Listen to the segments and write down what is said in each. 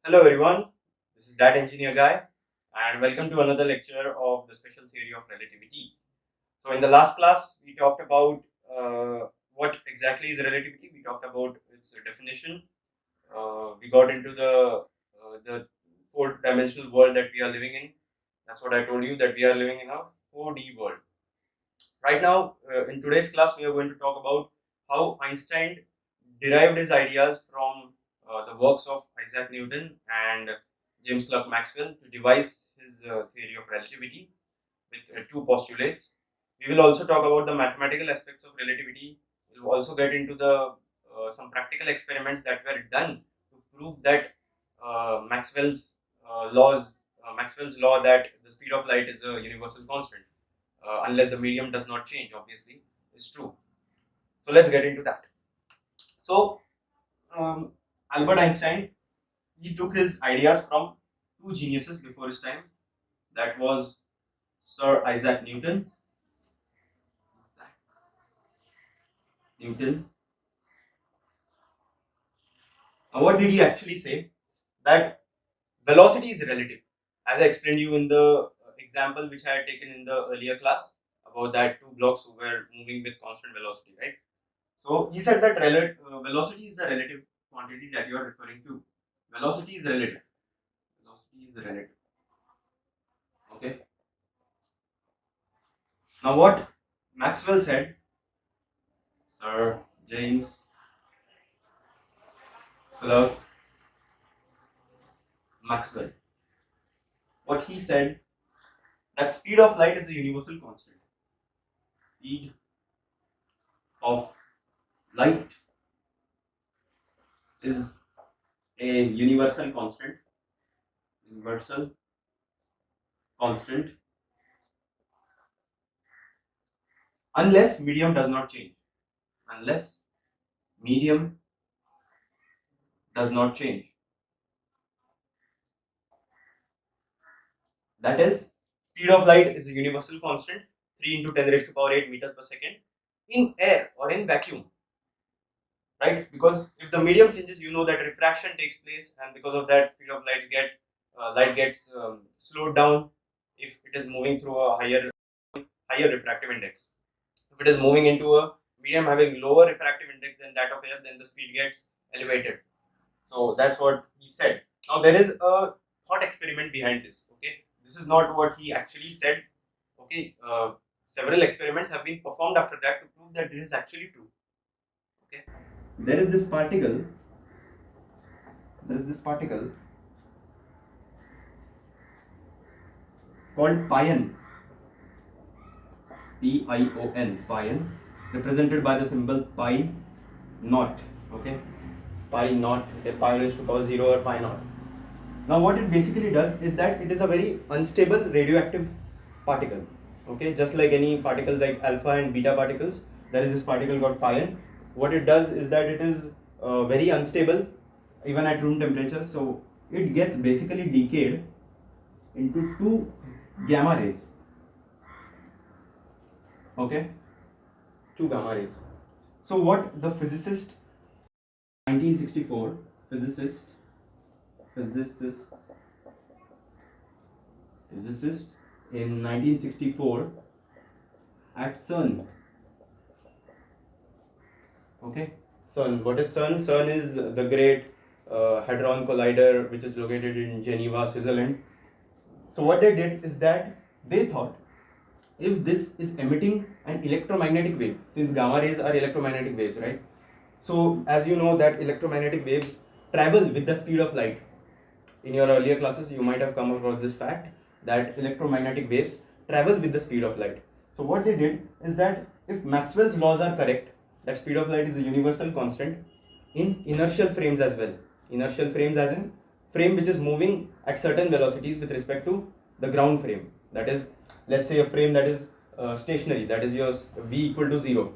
Hello everyone, this is Dat Engineer Guy and welcome to another lecture of the special theory of relativity. So in the last class we talked about what exactly is relativity. We talked about its definition. We got into the four-dimensional world that we are living in. That's what I told you, that we are living in a 4D world. Right now, in today's class, we are going to talk about how Einstein derived his ideas from the works of Isaac Newton and James Clerk Maxwell to devise his theory of relativity with two postulates. We will also talk about the mathematical aspects of relativity. We will also get into the some practical experiments that were done to prove that Maxwell's law that the speed of light is a universal constant unless the medium does not change, obviously, is true. So let's get into that. So um, Albert Einstein, he took his ideas from two geniuses before his time. That was Sir Isaac Newton. Newton. Now, what did he actually say? That velocity is relative. As I explained you in the example which I had taken in the earlier class about that two blocks who were moving with constant velocity, right? So he said that velocity is the relative quantity that you are referring to. Velocity is relative. Velocity is relative. Okay. Now what Maxwell said, Sir James Clerk Maxwell, what he said, that speed of light is a universal constant. Speed of light is a universal constant. Universal constant unless medium does not change. Unless medium does not change. That is, speed of light is a universal constant, 3 into 10 raised to power 8 meters per second in air or in vacuum, right? Because if the medium changes, you know that refraction takes place, and because of that, speed of light gets slowed down if it is moving through a higher refractive index. If it is moving into a medium having lower refractive index than that of air, then the speed gets elevated. So that's what he said. Now there is a thought experiment behind this. Okay, this is not what he actually said. Okay, several experiments have been performed after that to prove that it is actually true. Okay, there is this particle. There is this particle called pion. Pion. Pion, represented by the symbol pi naught. Okay, pi naught. Okay, pi raised to power 0 or pi naught. Now what it basically does is that it is a very unstable radioactive particle. Okay, just like any particles like alpha and beta particles, there is this particle called pion. What it does is that it is very unstable even at room temperature, so it gets basically decayed into two gamma rays. Okay, two gamma rays. So what the physicist 1964 physicist in 1964 at CERN. Okay, CERN. What is CERN? CERN is the great hadron collider which is located in Geneva, Switzerland. So what they did is that they thought, if this is emitting an electromagnetic wave, since gamma rays are electromagnetic waves, right? So as you know that electromagnetic waves travel with the speed of light. In your earlier classes, you might have come across this fact that electromagnetic waves travel with the speed of light. So what they did is that if Maxwell's laws are correct, that speed of light is a universal constant in inertial frames as well. Inertial frames as in frame which is moving at certain velocities with respect to the ground frame. That is, let's say a frame that is stationary, that is yours v equal to 0.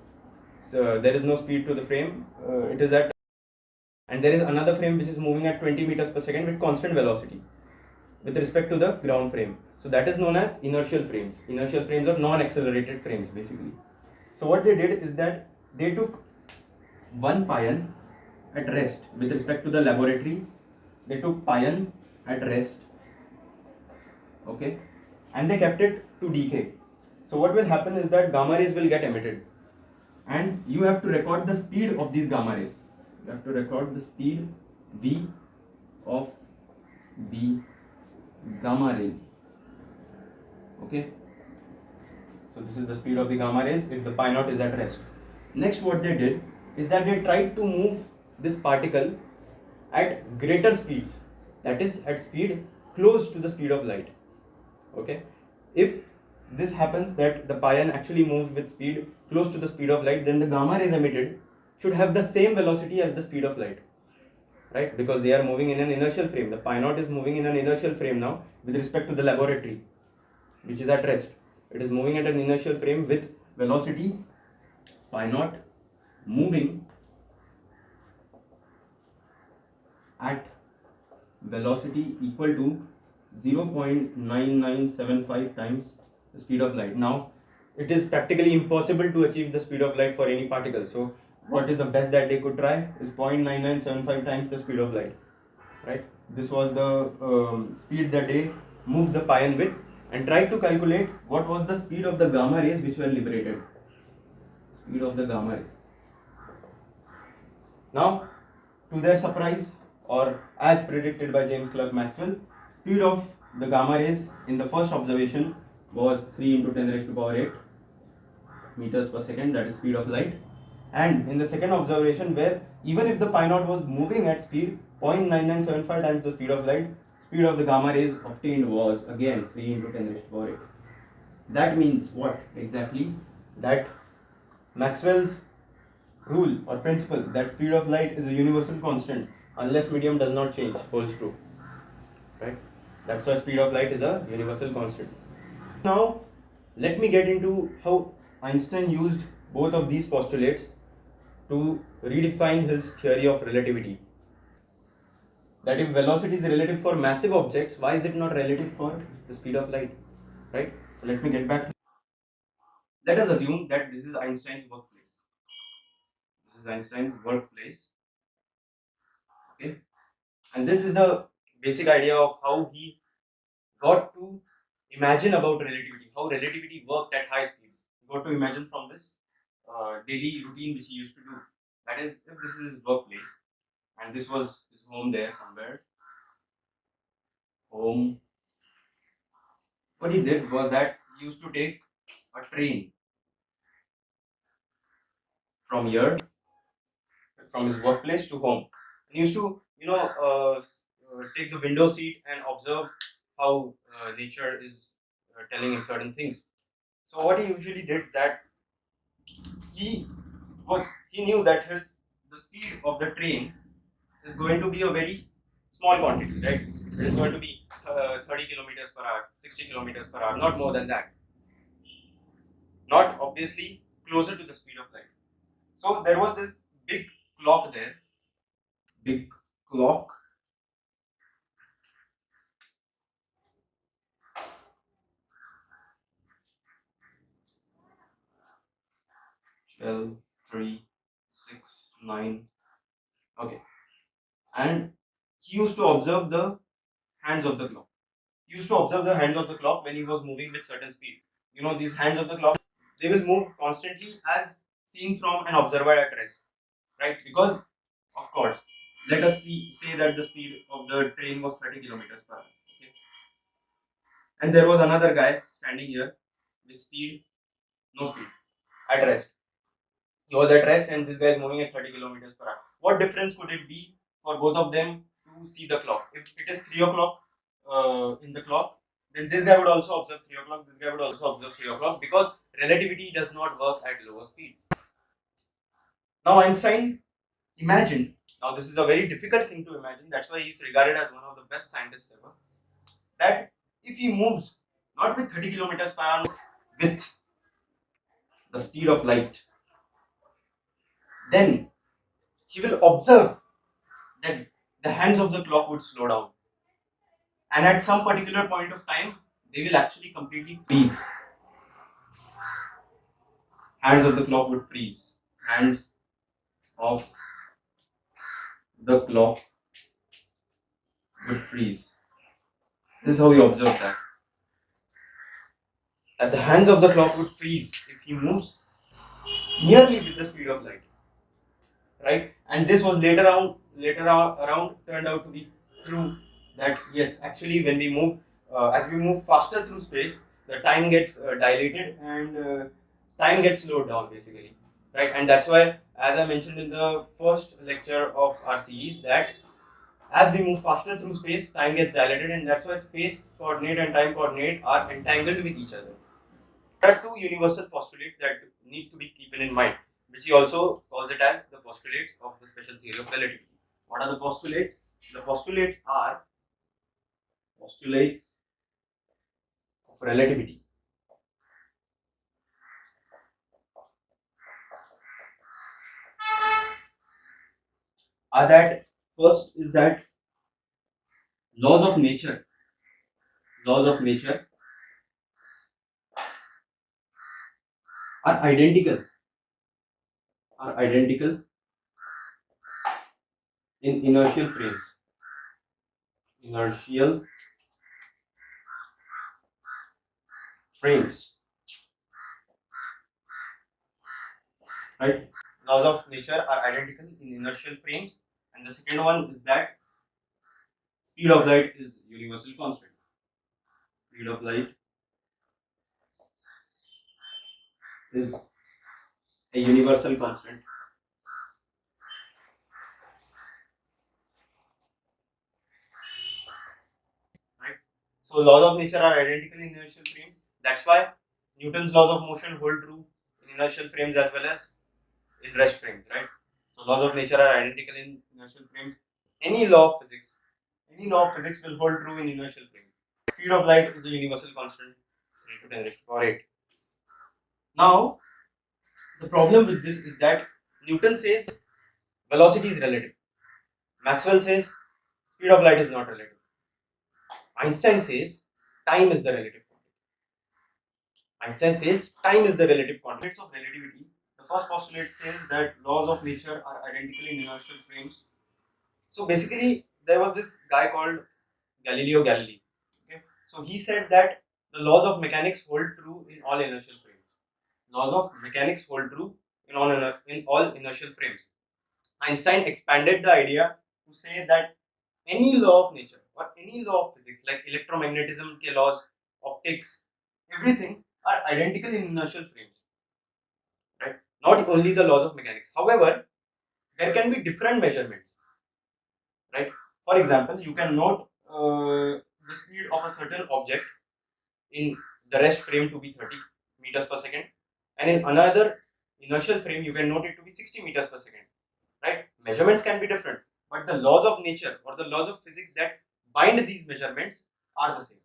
So there is no speed to the frame, it is at, and there is another frame which is moving at 20 meters per second with constant velocity with respect to the ground frame. So that is known as inertial frames. Inertial frames are non-accelerated frames basically. So what they did is that they took one pion at rest with respect to the laboratory they took pion at rest, okay, and they kept it to decay. So what will happen is that gamma rays will get emitted, and you have to record the speed of these gamma rays. You have to record the speed v of the gamma rays, okay. So this is the speed of the gamma rays if the pi naught is at rest. Next, what they did is that they tried to move this particle at greater speeds, that is at speed close to the speed of light, okay. If this happens, that the pion actually moves with speed close to the speed of light, then the gamma rays emitted should have the same velocity as the speed of light, right? Because they are moving in an inertial frame. The pi naught is moving in an inertial frame now with respect to the laboratory, which is at rest. It is moving at an inertial frame with velocity pi naught moving at velocity equal to 0.9975 times the speed of light. Now, it is practically impossible to achieve the speed of light for any particle. So, what is the best that they could try is 0.9975 times the speed of light, right? This was the speed that they moved the pion with, and tried to calculate what was the speed of the gamma rays which were liberated. Speed of the gamma rays. Now, to their surprise, or as predicted by James Clerk Maxwell, speed of the gamma rays in the first observation was 3 into 10 raised to power 8 meters per second, that is speed of light. And in the second observation, where even if the pi naught was moving at speed 0.9975 times the speed of light, speed of the gamma rays obtained was again 3 into 10 raised to power 8. That means what exactly? That Maxwell's rule or principle that speed of light is a universal constant unless medium does not change holds true, right? That's why speed of light is a universal constant. Now, let me get into how Einstein used both of these postulates to redefine his theory of relativity. That if velocity is relative for massive objects, why is it not relative for the speed of light, right? So let me get back. Let us assume that this is Einstein's workplace. This is Einstein's workplace, okay? And this is the basic idea of how he got to imagine about relativity, how relativity worked at high speeds. He got to imagine from this daily routine which he used to do. That is, if this is his workplace and this was his home there somewhere, home, what he did was that he used to take a train from here, from his workplace to home. And he used to, take the window seat and observe how nature is telling him certain things. So what he usually did that he he knew that the speed of the train is going to be a very small quantity, right? It is going to be 30 kilometers per hour, 60 kilometers per hour, not more than that. Not obviously closer to the speed of light. So there was this big clock there, big clock, L 3 6 9. Okay, and he used to observe the hands of the clock. He used to observe the hands of the clock when he was moving with certain speed. You know, these hands of the clock, they will move constantly as seen from an observer at rest, right? Because, of course, let us say that the speed of the train was 30 kilometers per hour. Okay? And there was another guy standing here with speed, no speed, at rest. He was at rest and this guy is moving at 30 kilometers per hour. What difference could it be for both of them to see the clock? If it is 3 o'clock in the clock, then this guy would also observe 3 o'clock, this guy would also observe 3 o'clock, because relativity does not work at lower speeds. Now Einstein imagined, now this is a very difficult thing to imagine, that's why he is regarded as one of the best scientists ever, that if he moves not with 30 kilometers per hour, with the speed of light, then he will observe that the hands of the clock would slow down, and at some particular point of time they will actually completely freeze. Hands of the clock would freeze. Hands of the clock would freeze. This is how he observed that. That the hands of the clock would freeze if he moves nearly with the speed of light. Right? And this was around turned out to be true. That yes, actually, when we move, as we move faster through space, the time gets dilated and time gets slowed down basically, right? And that's why, as I mentioned in the first lecture of our series, that as we move faster through space, time gets dilated, and that's why space coordinate and time coordinate are entangled with each other. There are two universal postulates that need to be keeping in mind, which he also calls it as the postulates of the special theory of relativity. What are the postulates? The postulates are postulates of relativity. Are that first is that laws of nature are identical in inertial frames. Inertial frames, right? Laws of nature are identical in inertial frames, and the second one is that speed of light is universal constant. Speed of light is a universal constant. Right? So laws of nature are identical in inertial frames. That's why Newton's laws of motion hold true in inertial frames as well as in rest frames, right? So laws of nature are identical in inertial frames. Any law of physics will hold true in inertial frames. Speed of light is a universal constant, 3 to 10 raised to power 8. Now, the problem with this is that Newton says velocity is relative. Maxwell says speed of light is not relative. Einstein says time is the relative quantity. Einstein says time is the relative quantity. Of relativity, the first postulate says that laws of nature are identical in inertial frames. So basically, there was this guy called Galileo Galilei. Okay, so he said that the laws of mechanics hold true in all inertial frames. Laws of mechanics hold true in all inertial frames. Einstein expanded the idea to say that any law of nature or any law of physics like electromagnetism ke laws, optics, everything are identical in inertial frames, right? Not only the laws of mechanics. However, there can be different measurements, right? For example, you can note the speed of a certain object in the rest frame to be 30 meters per second, and in another inertial frame you can note it to be 60 meters per second, right? Measurements can be different, but the laws of nature or the laws of physics that bind these measurements are the same,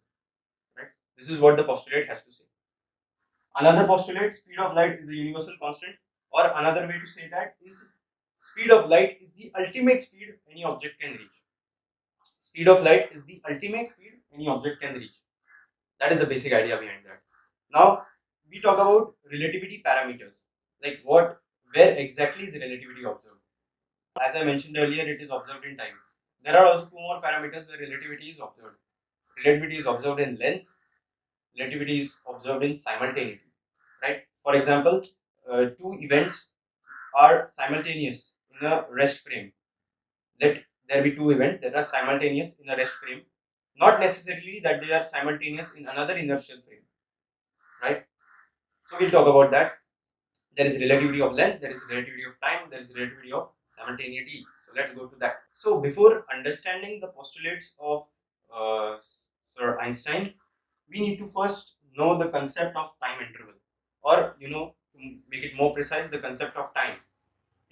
right? This is what the postulate has to say. Another postulate, speed of light is a universal constant, or another way to say that is speed of light is the ultimate speed any object can reach. Speed of light is the ultimate speed any object can reach. That is the basic idea behind that. Now we talk about relativity parameters, like where exactly is relativity observed? As I mentioned earlier, it is observed in time. There are also two more parameters where relativity is observed. Relativity is observed in length. Relativity is observed in simultaneity. Right? For example, two events are simultaneous in a rest frame. Let there be two events that are simultaneous in a rest frame. Not necessarily that they are simultaneous in another inertial frame. Right? So we'll talk about that. There is relativity of length, there is relativity of time, there is relativity of simultaneity. So let's go to that. So before understanding the postulates of Sir Einstein, we need to first know the concept of time interval, or to make it more precise, the concept of time.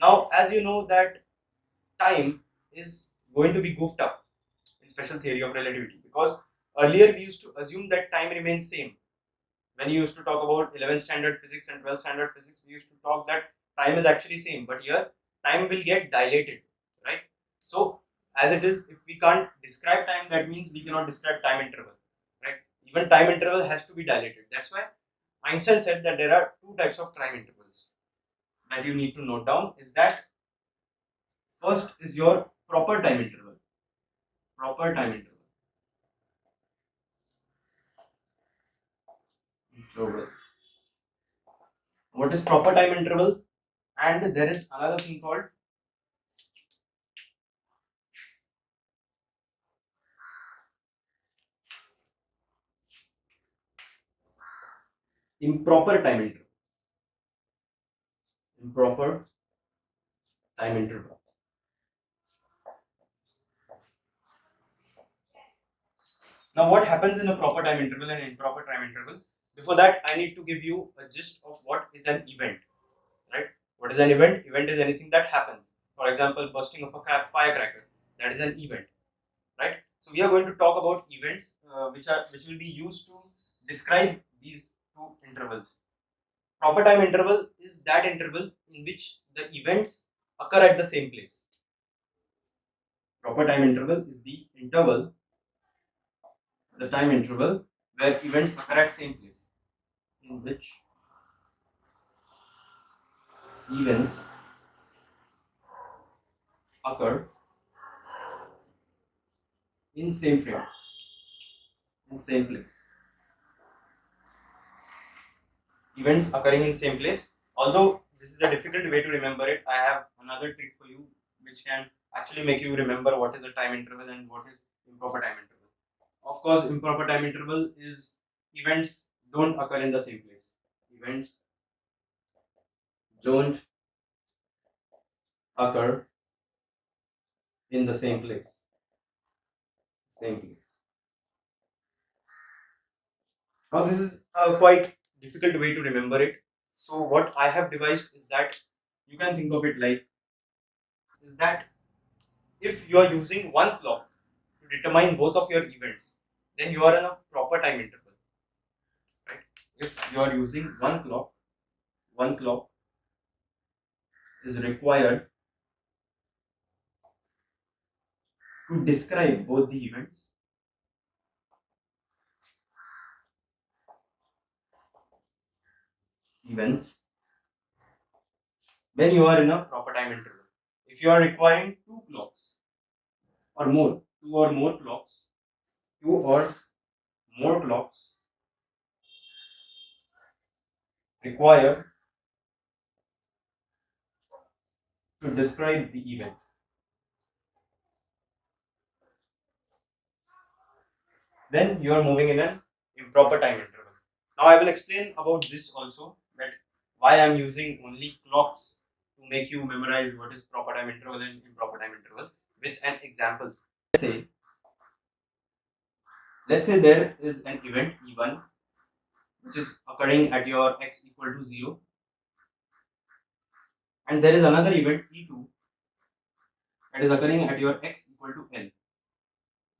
Now, as you know that time is going to be goofed up in special theory of relativity, because earlier we used to assume that time remains same. When you used to talk about 11th standard physics and 12th standard physics, we used to talk that time is actually same, but here time will get dilated, right? So as it is, if we can't describe time, that means we cannot describe time interval, right? Even time interval has to be dilated. That's why Einstein said that there are two types of time intervals that you need to note down. Is that first is your proper time interval. proper time interval. Interval. What is proper time interval? And there is another thing called improper time interval. Improper time interval. Now, what happens in a proper time interval and improper time interval? Before that, I need to give you a gist of what is an event, right? What is an event? Event is anything that happens. For example, bursting of a firecracker. That is an event, right? So we are going to talk about events which will be used to describe these two intervals. Proper time interval is that interval in which the events occur at the same place. Proper time interval is the time interval where events occur at same place, in which events occur in same frame, in same place. Events occurring in same place. Although this is a difficult way to remember it, I have another trick for you which can actually make you remember what is the time interval and what is improper time interval. Of course, improper time interval is events don't occur in the same place. Events don't occur in the same place. Same place. Now this is a quite difficult way to remember it. So what I have devised is that you can think of it like is that if you are using one clock to determine both of your events, then you are in a proper time interval, right? If you are using one clock is required to describe both the events, then you are in a proper time interval. If you are requiring two clocks or more, two or more clocks required to describe the event, then you are moving in an improper time interval. Now I will explain about this also, that why I am using only clocks to make you memorize what is proper time interval and improper time interval with an example. Let's say there is an event E1 which is occurring at your x equal to 0, and there is another event E2 that is occurring at your x equal to L,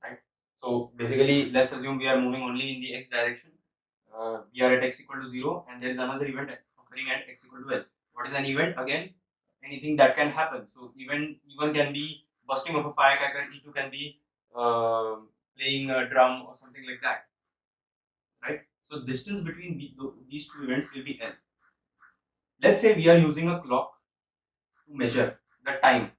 right? So basically, let's assume we are moving only in the x direction. We are at x equal to 0, and there is another event occurring at x equal to L. What is an event? Again, anything that can happen. So even can be bursting of a firecracker, E2 can be playing a drum or something like that, right? So distance between these two events will be L. Let's say we are using a clock to measure the time.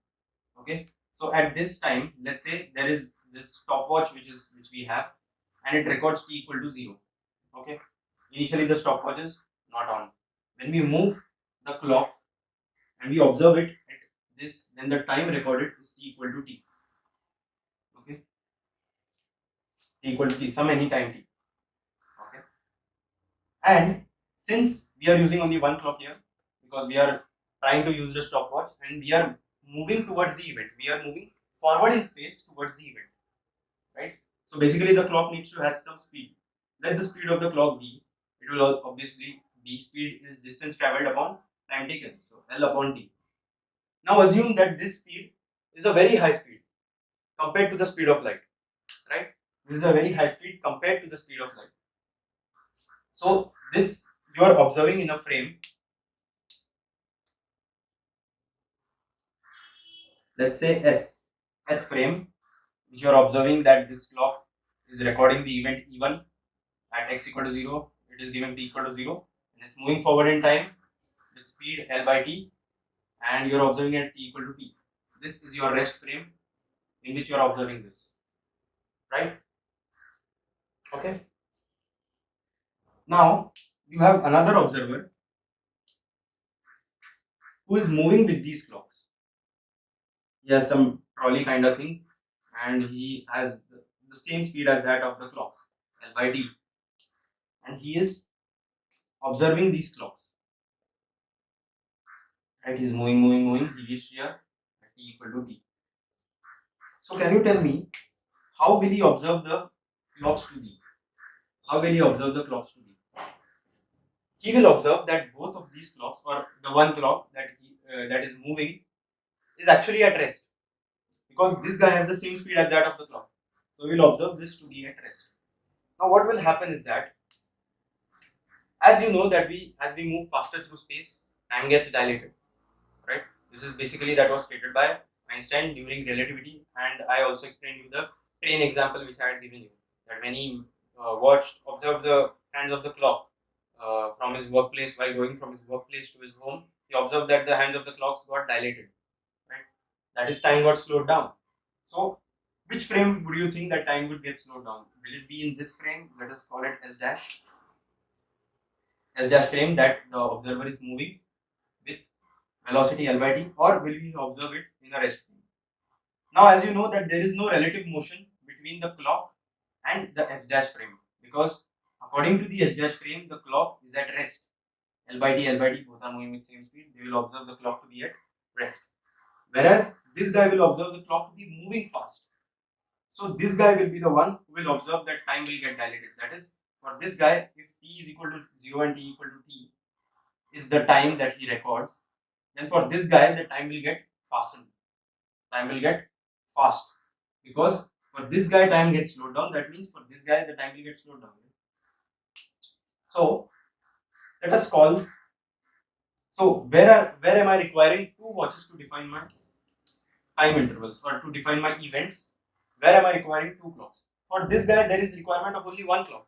Okay, so at this time, let's say there is this stopwatch which we have, and it records t equal to 0. Okay, initially the stopwatch is not on. When we move the clock and we observe it at this, then the time recorded is t equal to t. Okay, t equal to t, some any time t. Okay, and since we are using only one clock here, because we are trying to use the stopwatch and we are moving towards the event, we are moving forward in space towards the event, right? So basically the clock needs to have some speed. Let the speed of the clock be, it will obviously be speed is distance traveled upon time taken, so L upon t. Now assume that this speed is a very high speed compared to the speed of light, right? This is a very high speed compared to the speed of light. So this you are observing in a frame, let's say S frame, which you are observing that this clock is recording the event E1 at x equal to 0, it is given t equal to 0, and it's moving forward in time with speed L by t, and you are observing at t equal to t. This is your rest frame in which you are observing this. right? Okay. Now you have another observer who is moving with these clocks. He has some trolley kind of thing, and he has the same speed as that of the clocks, L by D, and he is observing these clocks. Right? He's moving. He reached here at t equal to t. So can you tell me how will he observe the clocks to be? How will he observe the clocks to be? He will observe that both of these clocks, or the one clock that is moving, is actually at rest, because this guy has the same speed as that of the clock. So we'll observe this to be at rest. Now what will happen is that, as you know, that as we move faster through space, time gets dilated, right? This is basically that was stated by Einstein during relativity, and I also explained you the train example which I had given you, that when he observed the hands of the clock from his workplace, while going from his workplace to his home, he observed that the hands of the clocks got dilated, right? That is, time got slowed down. So which frame would you think that time would get slowed down? Will it be in this frame? Let us call it S dash frame, that the observer is moving with velocity L by t, or will we observe it in a rest frame? Now, as you know, that there is no relative motion between the clock and the S dash frame, because according to the S dash frame, the clock is at rest. L by d both are moving with same speed. They will observe the clock to be at rest. Whereas this guy will observe the clock to be moving fast. So this guy will be the one who will observe that time will get dilated. That is, for this guy, if t is equal to 0 and t equal to t is the time that he records, then for this guy the time will get fastened. Time will get fast, because for this guy time gets slowed down. That means for this guy the time will get slowed down. So let us call. So where am I requiring two watches to define my time intervals, or to define my events? Where am I requiring two clocks? For this guy there is requirement of only one clock,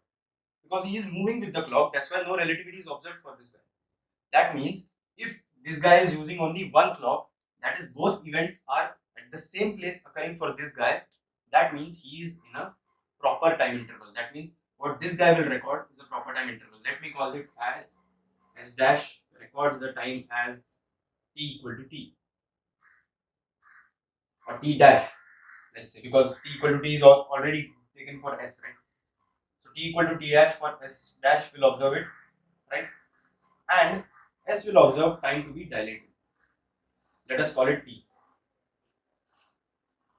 because he is moving with the clock. That's why no relativity is observed for this guy. That means if this guy is using only one clock, that is, both events are at the same place occurring for this guy, that means he is in a proper time interval. That means what this guy will record is a proper time interval. Let me call it as S dash records the time as t equal to t, or t dash, let's say, because t equal to t is already taken for S, right? So t equal to t dash for S dash will observe it, right? And S will observe time to be dilated. Let us call it t,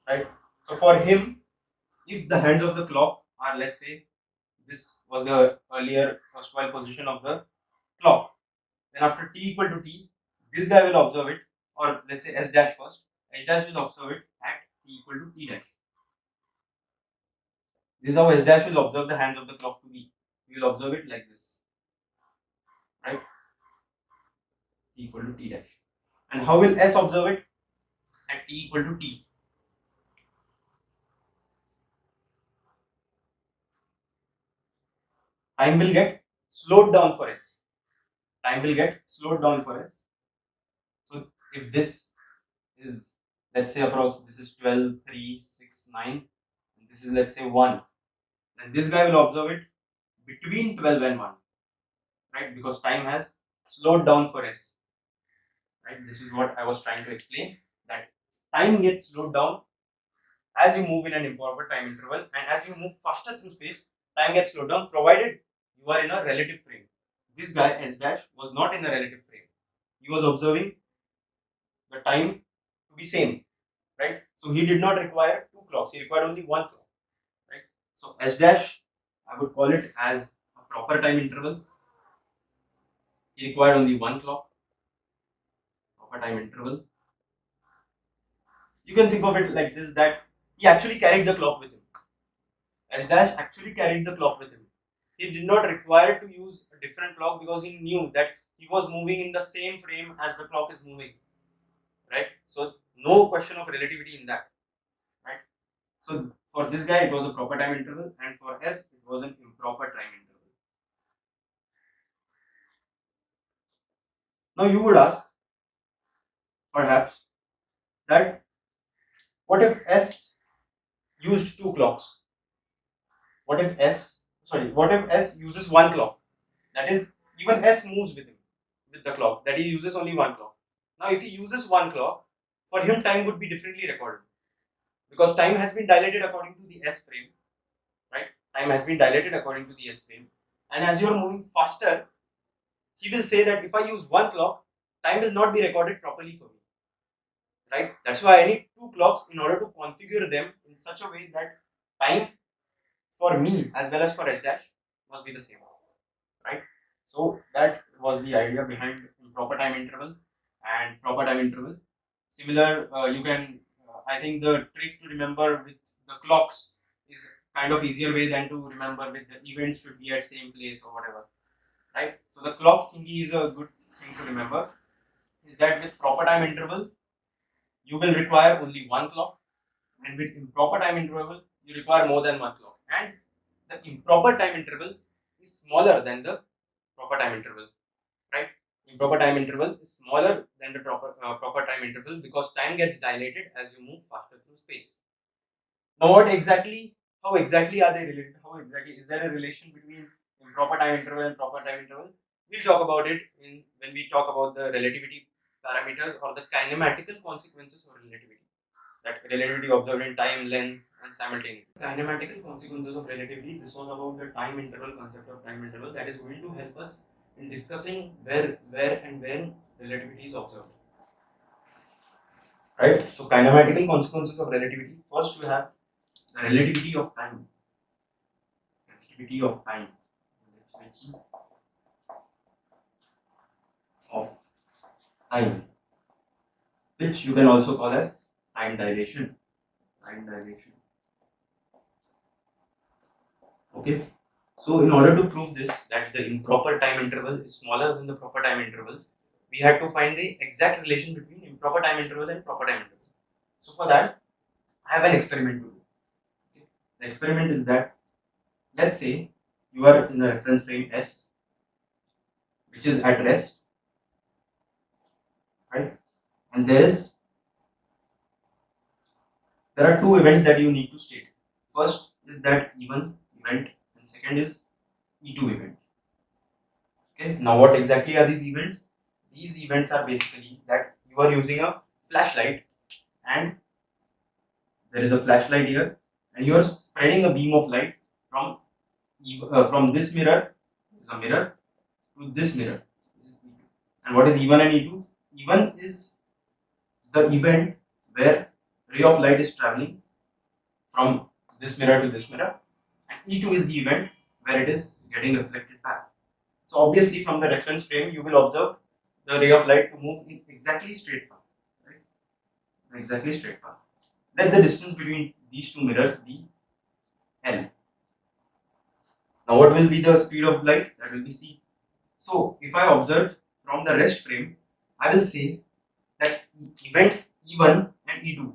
right? So for him, if the hands of the clock are, let's say, this was the earlier erstwhile position of the clock, then after t equal to t, this guy will observe it, or let's say S dash first. S dash will observe it at t equal to t dash. This is how S dash will observe the hands of the clock to be. We will observe it like this, right? T equal to t dash. And how will S observe it? At t equal to t. Time will get slowed down for S. Time will get slowed down for S. So if this is, let's say, approx, this is 12, 3, 6, 9, and this is, let's say, 1, then this guy will observe it between 12 and 1, right? Because time has slowed down for S, right? This is what I was trying to explain, that time gets slowed down as you move in an improper time interval, and as you move faster through space, time gets slowed down, provided you are in a relative frame. This guy S dash was not in a relative frame. He was observing the time to be same, right? So he did not require two clocks, he required only one clock, right? So S dash, I would call it as a proper time interval. He required only one clock, proper time interval. You can think of it like this, that he actually carried the clock with him. S dash actually carried the clock with him. He did not require to use a different clock, because he knew that he was moving in the same frame as the clock is moving, right? So no question of relativity in that, right? So for this guy it was a proper time interval, and for S it was an improper time interval. Now you would ask, perhaps, that what if S used two clocks? what if S uses one clock? That is, even S moves with him, with the clock. That he uses only one clock. Now, if he uses one clock, for him time would be differently recorded because time has been dilated according to the S frame, right? Time has been dilated according to the S frame, and as you are moving faster, he will say that if I use one clock, time will not be recorded properly for me, right? That's why I need two clocks in order to configure them in such a way that time for me as well as for H dash must be the same, right? So that was the idea behind proper time interval and proper time interval. Similar, you can, I think the trick to remember with the clocks is kind of easier way than to remember with the events should be at same place or whatever, right? So the clocks thingy is a good thing to remember. Is that with proper time interval, you will require only one clock, and with improper time interval, you require more than one clock. And the improper time interval is smaller than the proper time interval, right? Improper time interval is smaller than the proper time interval because time gets dilated as you move faster through space. Now, how exactly are they related? How exactly is there a relation between improper time interval and proper time interval? We'll talk about it when we talk about the relativity parameters or the kinematical consequences of relativity. That relativity observed in time, length, and simultaneity. Kinematical consequences of relativity. This was about the time interval concept of time interval that is going to help us in discussing where, and when relativity is observed. Right? So, kinematical consequences of relativity. First, you have the relativity of time. Relativity of time. Relativity of time, which you can also call as time dilation. Time dilation. Okay. So, in order to prove this, that the improper time interval is smaller than the proper time interval, we had to find the exact relation between improper time interval and proper time interval. So, for that, I have an experiment to do. Okay. The experiment is that, let's say you are in a reference frame S, which is at rest, right? And there are two events that you need to state. First is that E1 event, and second is E2 event. Okay. Now, what exactly are these events? These events are basically that you are using a flashlight, and there is a flashlight here, and you are spreading a beam of light from this mirror, this is a mirror, to this mirror. And what is E1 and E2? E1 is the event where ray of light is traveling from this mirror to this mirror, and E2 is the event where it is getting reflected back. So obviously, from the reference frame, you will observe the ray of light to move in exactly straight path, right? Exactly straight path. Let the distance between these two mirrors be L. Now, what will be the speed of light? That will be c. So, if I observe from the rest frame, I will say that events E1 and E2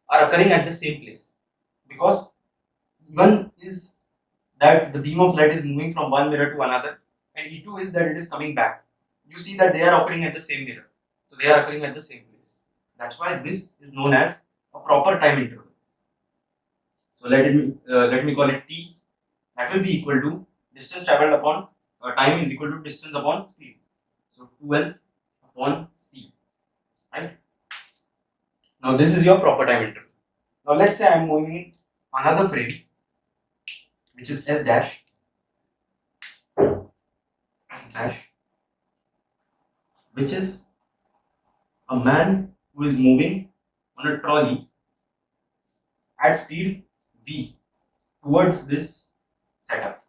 are occurring at the same place, because E1 is that the beam of light is moving from one mirror to another, and E2 is that it is coming back. You see that they are occurring at the same mirror, so they are occurring at the same place. That's why this is known as a proper time interval. So let me call it T. That will be equal to distance traveled upon time is equal to distance upon speed. So 2L upon C. Right? Now this is your proper time interval. Now let's say I am moving in another frame, which is S dash, which is a man who is moving on a trolley at speed V towards this setup.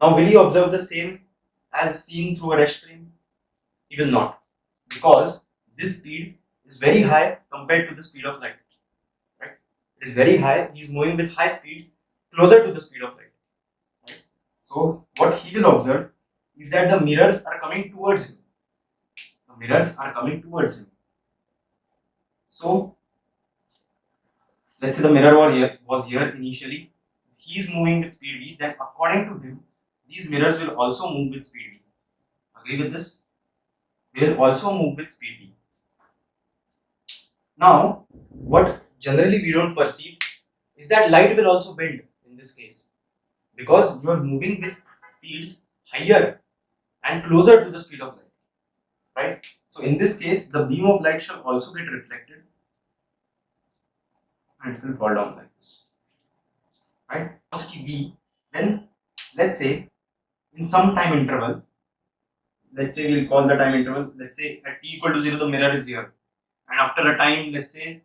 Now, will he observe the same as seen through a rest frame? He will not, because this speed is very high compared to the speed of light. Right? It is very high. He is moving with high speeds closer to the speed of light. Right? So, what he will observe is that the mirrors are coming towards him. The mirrors are coming towards him. So, let's say the mirror was here initially. If he is moving with speed v, then according to him, these mirrors will also move with speed v. Agree with this? They will also move with speed v. Now, what generally we don't perceive is that light will also bend in this case. because you are moving with speeds higher and closer to the speed of light, right? So in this case, the beam of light shall also get reflected and it will fall down like this, right? Velocity v, then let's say in some time interval, let's say we'll call the time interval, let's say at t equal to 0 the mirror is here, and after a time, let's say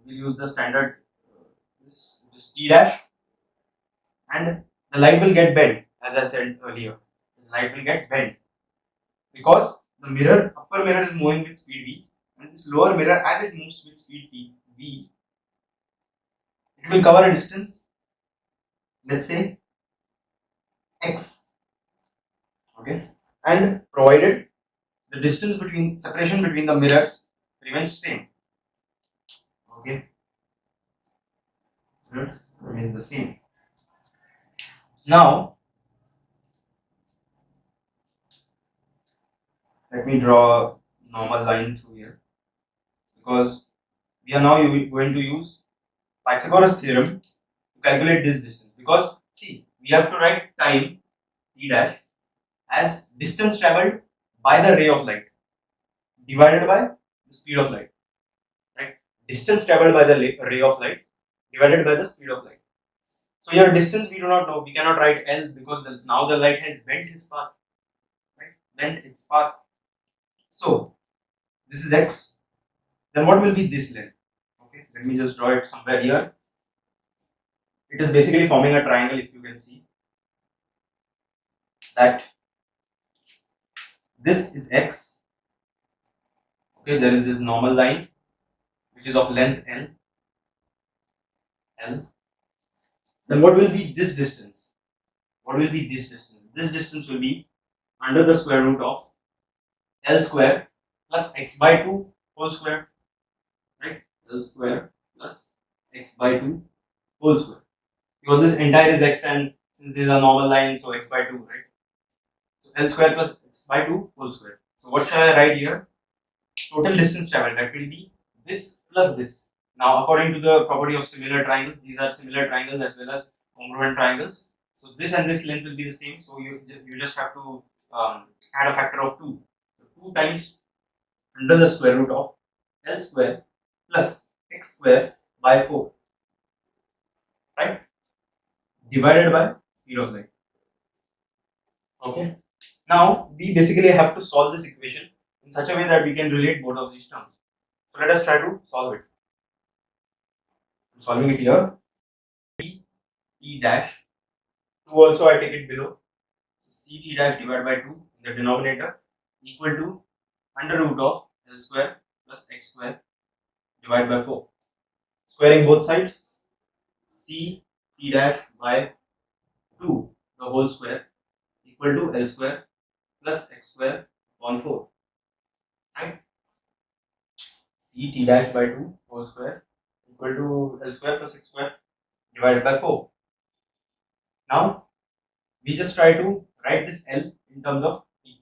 we'll use the standard this t dash, and the light will get bent, as I said earlier. The light will get bent because the mirror, upper mirror is moving with speed v, and this lower mirror, as it moves with speed v, it will cover a distance, let's say x, okay, and provided the distance between separation between the mirrors remains same, okay, remains the same. Now let me draw a normal line through here, because we are now going to use Pythagoras theorem to calculate this distance, because see, we have to write time t dash as distance traveled by the ray of light divided by the speed of light, right? Distance traveled by the ray of light divided by the speed of light. So your distance we do not know, we cannot write L because now the light has bent its path, right? Bent its path. So this is x. Then what will be this length? Okay, let me just draw it somewhere here. It is basically forming a triangle. If you can see that this is x. Okay, there is this normal line which is of length L. Then what will be this distance? What will be this distance? This distance will be under the square root of L square plus x by 2 whole square, right? L square plus x by 2 whole square. Because this entire is x, and since this is a normal line, so x by 2, right? So L square plus x by 2 whole square. So what shall I write here? Total distance traveled, that will be this plus this. Now according to the property of similar triangles, these are similar triangles as well as congruent triangles. So this and this length will be the same. So you just have to add a factor of 2. So 2 times under the square root of L square plus x square by 4, right? Divided by speed of light. Okay. Now we basically have to solve this equation in such a way that we can relate both of these terms. So let us try to solve it. I'm solving it here. T dash 2 also I take it below. So ct dash divided by 2 in the denominator equal to under root of L square plus x square divided by 4. Squaring both sides, c t dash by 2 the whole square equal to L square plus x square upon 4, right? C t dash by 2 whole square equal to L square plus x square divided by 4. Now we just try to write this L in terms of t,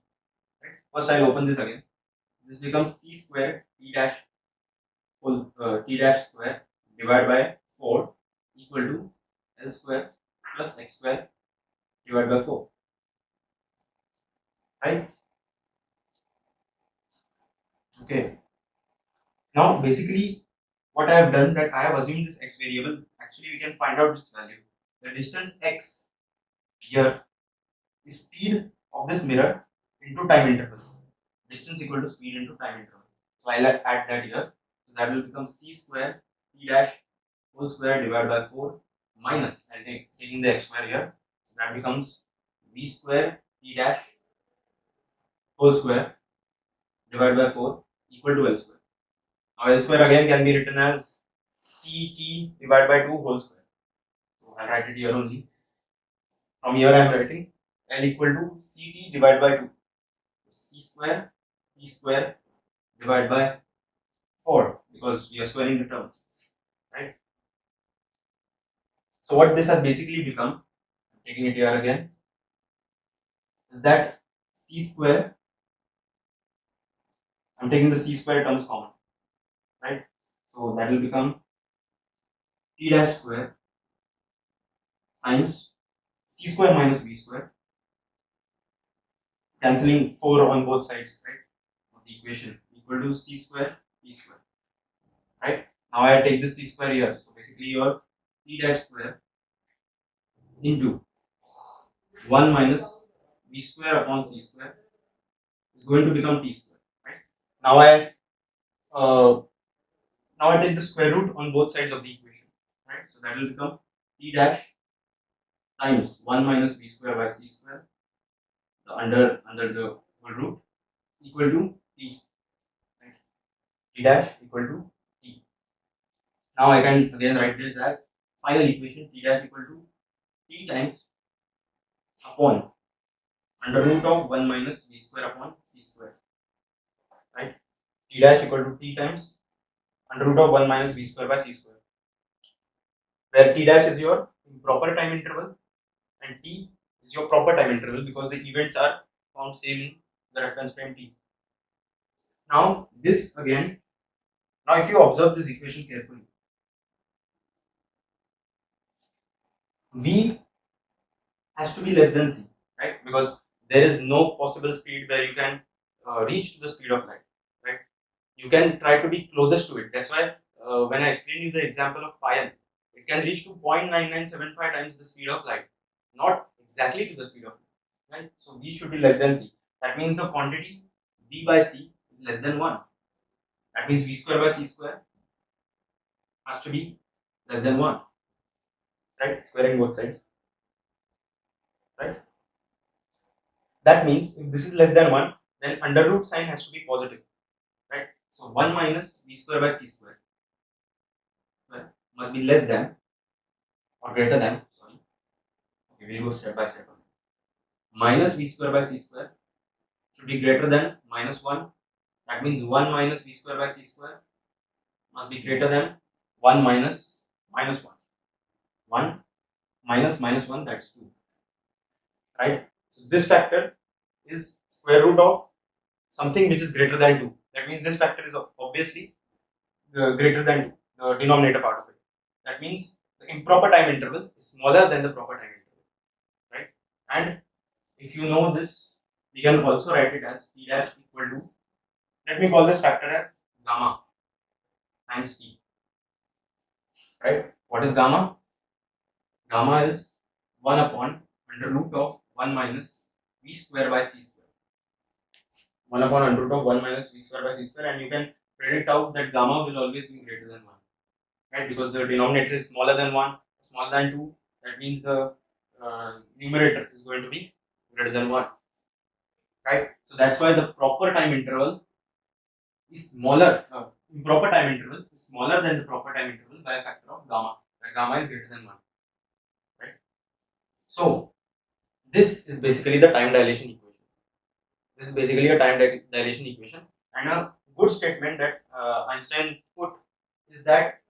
right? First I'll open this again. This becomes c square t dash whole t dash square divided by 4 equal to L square plus x square divided by 4, right? Okay. Now basically what I have done, that I have assumed this x variable. Actually we can find out its value. The distance x here is speed of this mirror into time interval. Distance equal to speed into time interval. So I'll add that here. So that will become c square t dash whole square divided by 4 minus, I'll taking the x square here. So that becomes v square t dash whole square divided by 4 equal to L square. Now L square again can be written as ct divided by 2 whole square. So I'll write it here only. From here I am writing L equal to ct divided by 2. C square t square divided by 4, because we are squaring the terms, right? So what this has basically become, I'm taking it here again, is that c square, I'm taking the c square terms common, right? So that will become t dash square times c square minus b square, cancelling 4 on both sides, right, of the equation, equal to c square b square, right. Now I take this c square here, so basically your p dash square into 1 minus b square upon c square is going to become t square, right. Now uh, I take the square root on both sides of the equation, right. So that will become t dash times 1 minus b square by c square, the under the whole root, equal to t, right. T dash equal to t. Now I can again write this as final equation, t dash equal to t times upon under root of 1 minus b square upon c square, right. T dash equal to t times under root of 1 minus b square by c square, where t dash is your proper time interval and t is your proper time interval because the events are found same in the reference frame t. Now this again, now if you observe this equation carefully, v has to be less than c, right, because there is no possible speed where you can reach to the speed of light, right. You can try to be closest to it. That's why when I explained you the example of pion, it can reach to 0.9975 times the speed of light, not exactly to the speed of light, right. So v should be less than c. That means the quantity v by c is less than 1. That means v square by c square has to be less than 1, right, squaring both sides, right. That means if this is less than 1, then under root sign has to be positive, right. So 1 minus v square by c square, right, must be less than or greater than, sorry, okay, we'll go step by step. Minus v square by c square should be greater than minus 1. That means 1 minus v square by c square must be greater than 1 minus minus 1. 1 minus minus 1, that's 2, right. So this factor is square root of something which is greater than 2. That means this factor is obviously greater than 2, the denominator part of it. That means the improper time interval is smaller than the proper time interval, right. And if you know this, we can also write it as p dash equal to, let me call this factor as gamma times t, right. What is gamma? Gamma is 1 upon under root of 1 minus v square by c square. 1 upon under root of 1 minus v square by c square, and you can predict out that gamma will always be greater than 1, right, because the denominator is smaller than 1, smaller than 2. That means the numerator is going to be greater than 1, right. So that's why the proper time interval is smaller, improper time interval is smaller than the proper time interval by a factor of gamma, where gamma is greater than 1, right. So this is basically the time dilation equation. This is basically a time dilation equation, and a good statement that Einstein put is that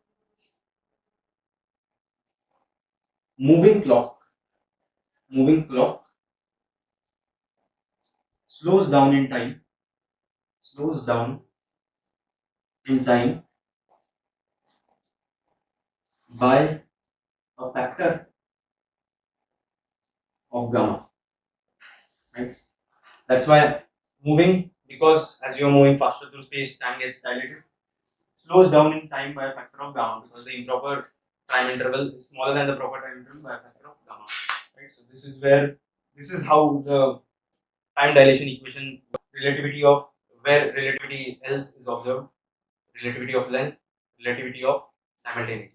moving clock slows down in time by a factor of gamma, right. That's why moving, because as you are moving faster through space, time gets dilated, slows down in time by a factor of gamma, because the improper time interval is smaller than the proper time interval by a factor of gamma, right. So this is how the time dilation equation, relativity of where relativity else is observed, relativity of length, relativity of simultaneity.